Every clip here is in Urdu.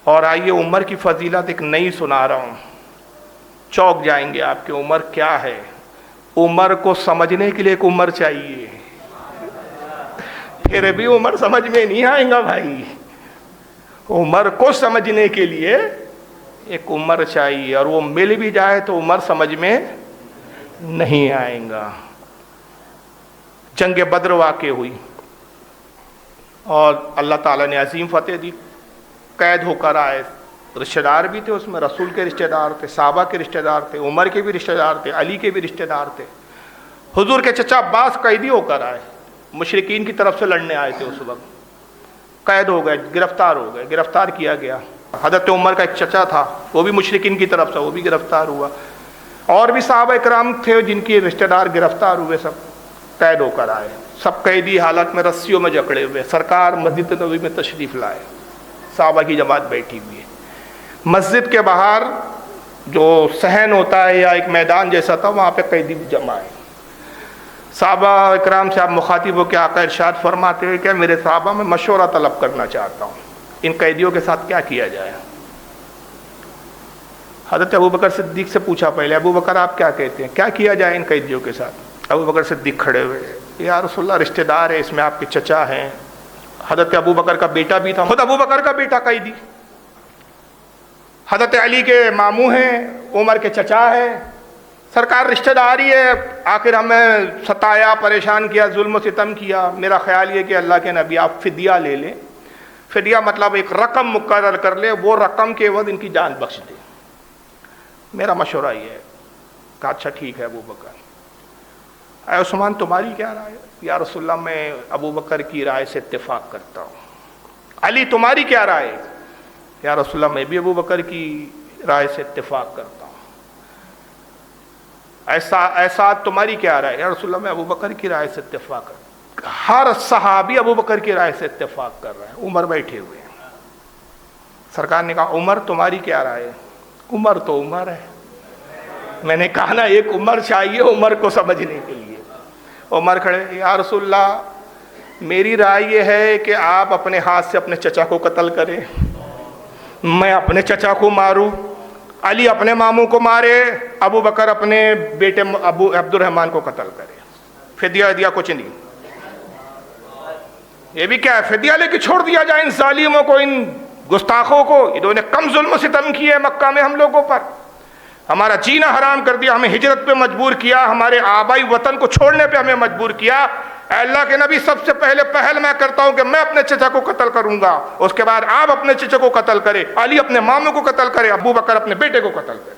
اور آئیے عمر کی فضیلت ایک نئی سنا رہا ہوں، چونک جائیں گے آپ کی عمر کیا ہے۔ عمر کو سمجھنے کے لیے ایک عمر چاہیے، پھر بھی عمر سمجھ میں نہیں آئے گا بھائی۔ عمر کو سمجھنے کے لیے ایک عمر چاہیے، اور وہ مل بھی جائے تو عمر سمجھ میں نہیں آئے گا۔ جنگ بدر واقع ہوئی اور اللہ تعالیٰ نے عظیم فتح دی، قید ہو کر آئے، رشتہ دار بھی تھے اس میں، رسول کے رشتہ دار تھے، صحابہ کے رشتہ دار تھے، عمر کے بھی رشتہ دار تھے، علی کے بھی رشتہ دار تھے۔ حضور کے چچا عباس قیدی ہو کر آئے، مشرکین کی طرف سے لڑنے آئے تھے اس وقت، قید ہو گئے، گرفتار ہو گئے، گرفتار کیا گیا۔ حضرت عمر کا ایک چچا تھا، وہ بھی مشرکین کی طرف سے، وہ بھی گرفتار ہوا، اور بھی صحابہ اکرام تھے جن کے رشتہ دار گرفتار ہوئے، سب قید ہو کر آئے، سب قیدی حالت میں رسیوں میں جکڑے ہوئے۔ سرکار مسجد نبوی میں تشریف لائے، صحابہ کی جماعت بیٹھی ہوئی ہے۔ مسجد کے باہر جو صحن ہوتا ہے یا ایک میدان جیسا تھا، وہاں پہ قیدی جمع ہے۔ صحابہ اکرام سے آپ مخاطب ہو کے آقا ارشاد فرماتے ہیں کہ میرے صحابہ میں مشورہ طلب کرنا چاہتا ہوں، ان قیدیوں کے ساتھ کیا کیا جائے۔ حضرت ابوبکر صدیق سے پوچھا پہلے، ابو بکر آپ کیا کہتے ہیں، کیا کیا جائے ان قیدیوں کے ساتھ؟ ابوبکر صدیق کھڑے ہوئے، یا رسول اللہ رشتہ دار ہے، اس میں آپ کے چچا ہیں، حضرت ابوبکر کا بیٹا بھی تھا، خود ابوبکر کا بیٹا قیدی، حضرت علی کے ماموں ہیں، عمر کے چچا ہیں، سرکار رشتہ داری ہے، آخر ہمیں ستایا، پریشان کیا، ظلم و ستم کیا، میرا خیال یہ کہ اللہ کے نبی آپ فدیہ لے لیں۔ فدیہ مطلب ایک رقم مقرر کر لے، وہ رقم کے عوض ان کی جان بخش دے، میرا مشورہ یہ ہے۔ کہا اچھا ٹھیک ہے ابوبکر۔ اے عثمان تمہاری کیا رائے ہے؟ یا رسول اللہ میں ابوبکر کی رائے سے اتفاق کرتا ہوں۔ علی تمہاری کیا رائے؟ یا رسول اللہ میں بھی ابوبکر کی رائے سے اتفاق کرتا ہوں۔ ایسا تمہاری کیا رائے؟ یا رسول اللہ میں ابوبکر کی رائے سے اتفاق کرتا ہوں۔ ہر صحابی ابوبکر کی رائے سے اتفاق کر رہا ہے، عمر بیٹھے ہوئے ہیں۔ سرکار نے کہا عمر تمہاری کیا رائے ہے؟ عمر تو عمر ہے۔ میں نے کہا نا ایک عمر چاہیے عمر کو سمجھنے کے لیے۔ عمر کھڑے، یا رسول اللہ میری رائے یہ ہے کہ آپ اپنے ہاتھ سے اپنے چچا کو قتل کریں، میں اپنے چچا کو ماروں، علی اپنے ماموں کو مارے، ابو بکر اپنے بیٹے ابو عبد الرحمن کو قتل کرے، فدیہ کچھ نہیں۔ یہ بھی کیا ہے، فدیہ لے کے چھوڑ دیا جائے ان ظالموں کو، ان گستاخوں کو، انہوں نے کم ظلم و ستم کیے مکہ میں ہم لوگوں پر، ہمارا جینا حرام کر دیا، ہمیں ہجرت پہ مجبور کیا، ہمارے آبائی وطن کو چھوڑنے پہ ہمیں مجبور کیا۔ اے اللہ کے نبی سب سے پہل میں کرتا ہوں کہ میں اپنے چچا کو قتل کروں گا، اس کے بعد آپ اپنے چچا کو قتل کرے، علی اپنے ماموں کو قتل کرے، ابو بکر اپنے بیٹے کو قتل کرے۔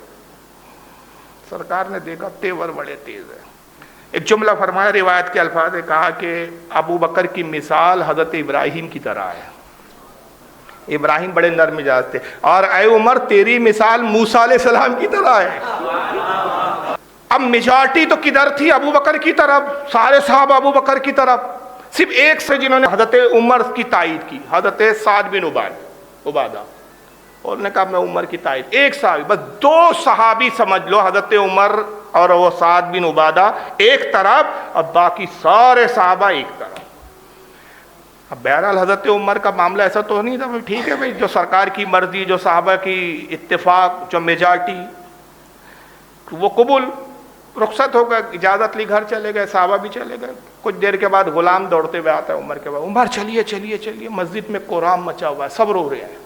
سرکار نے دیکھا تیور بڑے تیز ہے، ایک جملہ فرمایا، روایت کے الفاظ نے کہا کہ ابو بکر کی مثال حضرت ابراہیم کی طرح ہے، ابراہیم بڑے نرم مزاج تھے، اور اے عمر تیری مثال موسیٰ علیہ السلام کی طرح ہے۔ اب میجارٹی تو کدھر تھی؟ ابو بکر کی طرف، سارے صحابہ ابو بکر کی طرف، صرف ایک سے جنہوں نے حضرت عمر کی تائید کی، حضرت سعد بن عبادہ، اور نے کہا میں عمر کی تائید، ایک صحابی، بس دو صحابی سمجھ لو، حضرت عمر اور وہ سعد بن عبادہ ایک طرف، اب باقی سارے صحابہ ایک طرف۔ اب بہرحال حضرت عمر کا معاملہ ایسا تو نہیں تھا، ٹھیک ہے بھائی، جو سرکار کی مرضی، جو صحابہ کی اتفاق، جو میجارٹی، وہ قبول، رخصت ہو گئے، اجازت لی، گھر چلے گئے، صحابہ بھی چلے گئے۔ کچھ دیر کے بعد غلام دوڑتے ہوئے آتا ہے عمر کے بعد، عمر چلیے چلیے چلیے، مسجد میں کورام مچا ہوا ہے، سب رو رہے ہیں۔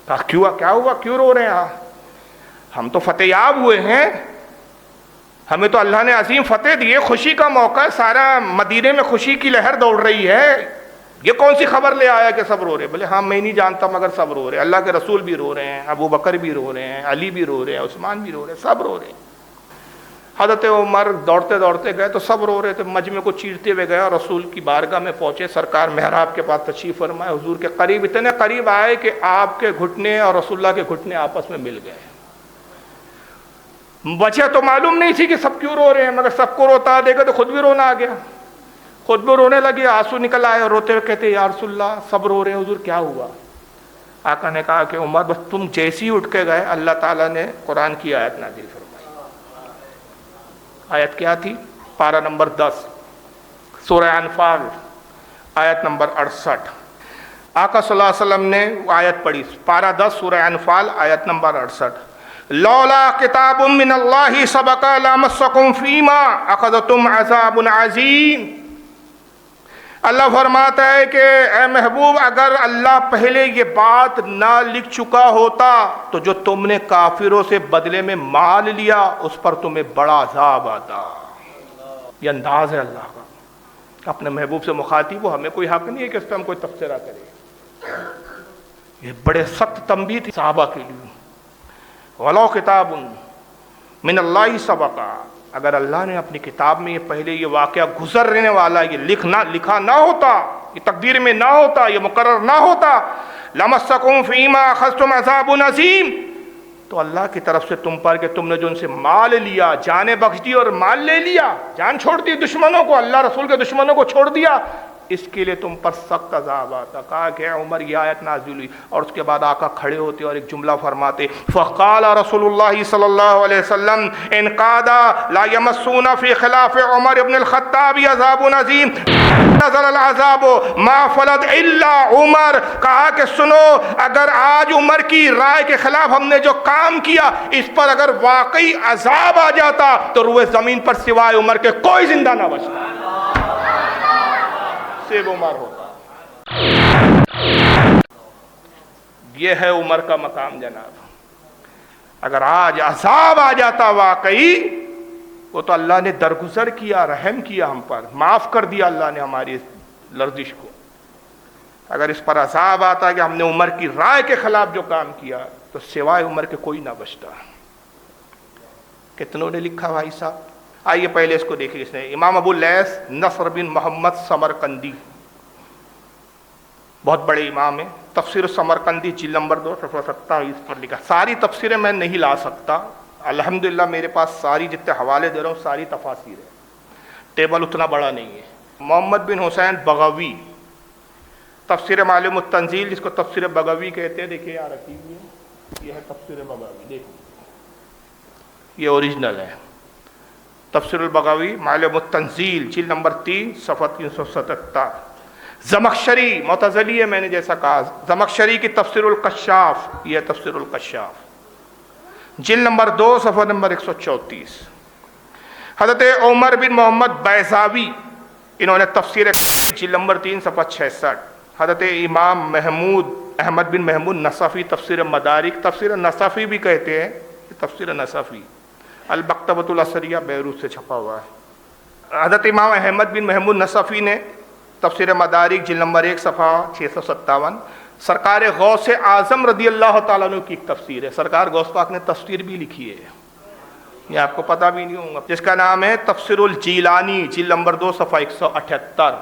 کہا کیا ہوا، کیوں رو رہے ہیں؟ ہم تو فتح یاب ہوئے ہیں، ہمیں تو اللہ نے عظیم فتح دیے، خوشی کا موقع ہے، سارا مدینے میں خوشی کی لہر دوڑ رہی ہے، یہ کون سی خبر لے آیا کہ سب رو رہے؟ بولے ہاں میں نہیں جانتا مگر سب رو رہے ہیں، اللہ کے رسول بھی رو رہے ہیں، ابو بکر بھی رو رہے ہیں، علی بھی رو رہے ہیں، عثمان بھی رو رہے ہیں، سب رو رہے ہیں۔ حضرت عمر دوڑتے دوڑتے گئے تو سب رو رہے تھے، مجمع کو چیرتے ہوئے گئے اور رسول کی بارگاہ میں پہنچے، سرکار محراب کے پاس تشریف فرمائے، حضور کے قریب، اتنے قریب آئے کہ آپ کے گھٹنے اور رسول اللہ کے گھٹنے آپس میں مل گئے۔ وجہ تو معلوم نہیں تھی کہ سب کیوں رو رہے ہیں، مگر سب کو روتا دیکھا تو خود بھی رونا آ گیا، خود بھی رونے لگے، آنسو نکل آئے، اور روتے ہوئے کہتے یا رسول اللہ سب رو رہے ہیں، حضور کیا ہوا؟ آقا نے کہا کہ عمر بس تم جیسی ہی اٹھ کے گئے، اللہ تعالیٰ نے قرآن کی آیت نازل فرمائی۔ آیت کیا تھی؟ پارہ نمبر 10 سورہ انفال، آیت نمبر 68۔ آقا صلی اللہ علیہ وسلم نے وہ آیت پڑھی، پارہ 10 سورہ انفال آیت نمبر 68، لولا کتاب من اللہ سبق لمسکم فیما اخذتم عذاب عظیم۔ اللہ فرماتا ہے کہ اے محبوب، اگر اللہ پہلے یہ بات نہ لکھ چکا ہوتا تو جو تم نے کافروں سے بدلے میں مال لیا اس پر تمہیں بڑا عذاب آتا۔ یہ انداز ہے اللہ کا، اپنے محبوب سے مخاطب ہو، ہمیں کوئی حق نہیں ہے کہ اس پہ ہم کوئی تبصرہ کرے۔ یہ بڑے سخت تنبیہ تھی صحابہ کے لیے، وَلَوْ کِتَابٌ مِّنَ اللَّهِ سَبَقَ، اگر اللہ نے اپنی کتاب میں یہ پہلے یہ واقعہ گزرنے والا یہ لکھا نہ ہوتا، یہ تقدیر میں نہ ہوتا، یہ مقرر نہ ہوتا، لَمَسَّكُمْ فِيمَا أَخَذْتُمْ عَذَابٌ عَظِيمٌ، تو اللہ کی طرف سے تم پر کہ تم نے جو ان سے مال لیا، جانیں بخش دی اور مال لے لیا، جان چھوڑ دی دشمنوں کو، اللہ رسول کے دشمنوں کو چھوڑ دیا، اس کے لیے تم پر سخت عذاب آتا۔ کہا کہ عمر یہ آیت نازل ہوئی، اور اس کے بعد آقا کھڑے ہوتے اور ایک جملہ فرماتے، فقال رسول اللہ صلی اللہ علیہ وسلم ان قادا لا یمسون فی خلاف عمر ابن الخطاب عذاب عظیم نزل العذاب ما فلت الا عمر۔ کہا کہ سنو، اگر آج عمر کی رائے کے خلاف ہم نے جو کام کیا اس پر اگر واقعی عذاب آ جاتا تو روئے زمین پر سوائے عمر کے کوئی زندہ نہ بچتا، صرف عمر ہوتا۔ یہ ہے عمر کا مقام جناب۔ اگر آج عذاب آ جاتا واقعی، وہ تو اللہ نے درگزر کیا، رحم کیا ہم پر، معاف کر دیا اللہ نے ہماری لرزش کو۔ اگر اس پر عذاب آتا کہ ہم نے عمر کی رائے کے خلاف جو کام کیا تو سوائے عمر کے کوئی نہ بچتا۔ کتنوں نے لکھا بھائی صاحب؟ آئیے پہلے اس کو دیکھیں۔ اس نے امام ابو اللیث نصر بن محمد سمرقندی، بہت بڑے امام ہیں، تفسیر سمرقندی جلد نمبر 2 صفحہ 27 پر لکھا۔ ساری تفسیریں میں نہیں لا سکتا، الحمدللہ میرے پاس ساری جتنے حوالے دے رہا ہوں ساری تفاسیر ہے، ٹیبل اتنا بڑا نہیں ہے۔ محمد بن حسین بغوی، تفسیر معلوم التنزیل جس کو تفسیر بغوی کہتے ہیں، دیکھیں یہاں رکھی ہوئی ہے، یہ ہے تفسیر بغوی، دیکھیں یہ اوریجنل ہے، تفسیر البغوی معلوم التنزیل جلد نمبر 3 صفحہ 377۔ زمخشری معتزلی ہے، میں نے جیسا کہا، زمخشری کی تفسیر الکشاف، یہ تفسیر الکشاف جلد نمبر 2 صفحہ نمبر 134۔ حضرت عمر بن محمد بیضاوی، انہوں نے تفسیر جلد نمبر 3 صفحہ 66۔ حضرت امام محمود احمد بن محمود نصفی، تفسیر مدارک، تفسیر نصفی بھی کہتے ہیں، تفسیر نصفی، المکتبۃ الاثریہ بیروت سے چھپا ہوا ہے۔ حضرت امام احمد بن محمود نصفی نے تفسیر مدارک جلد نمبر 1 صفحہ 657۔ سرکار غوث اعظم رضی اللہ تعالیٰ عنہ کی ایک تفسیر ہے، سرکار غوث پاک نے تفسیر بھی لکھی ہے، یہ آپ کو پتہ بھی نہیں ہوگا، جس کا نام ہے تفسیر الجیلانی جلد نمبر 2 صفحہ 178۔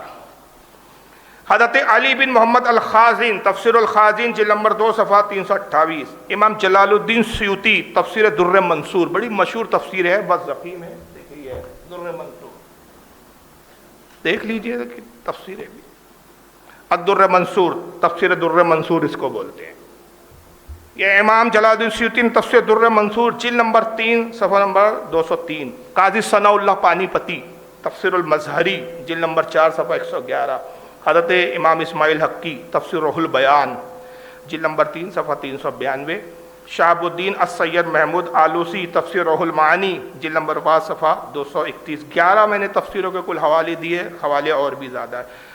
حضرت علی بن محمد الخازن، تفسیر الخازن جلد نمبر 2 صفحہ 328۔ امام جلال الدین سیوطی، تفسیر در منصور، بڑی مشہور تفسیر ہے، بس ضخیم ہے، دیکھیے در منصور، دیکھ لیجئے تفسیر بھی، الدر منصور، تفسیر در منصور اس کو بولتے ہیں۔ یہ امام جلال الدین سیوطی نے تفسیر در منصور جلد نمبر 3 صفحہ نمبر 203۔ قاضی ثناء اللہ پانی پتی، تفسیر المظہری جلد نمبر 4 صفحہ 111۔ حضرت امام اسماعیل حقی، تفسیر روح البیان جلد نمبر 3 صفحہ 392۔ شہاب الدین السید محمود آلوسی، تفسیر روح المعانی جلد نمبر 5 صفحہ 231۔ 11 میں نے تفسیروں کے کل حوالے دیے، حوالے اور بھی زیادہ ہے۔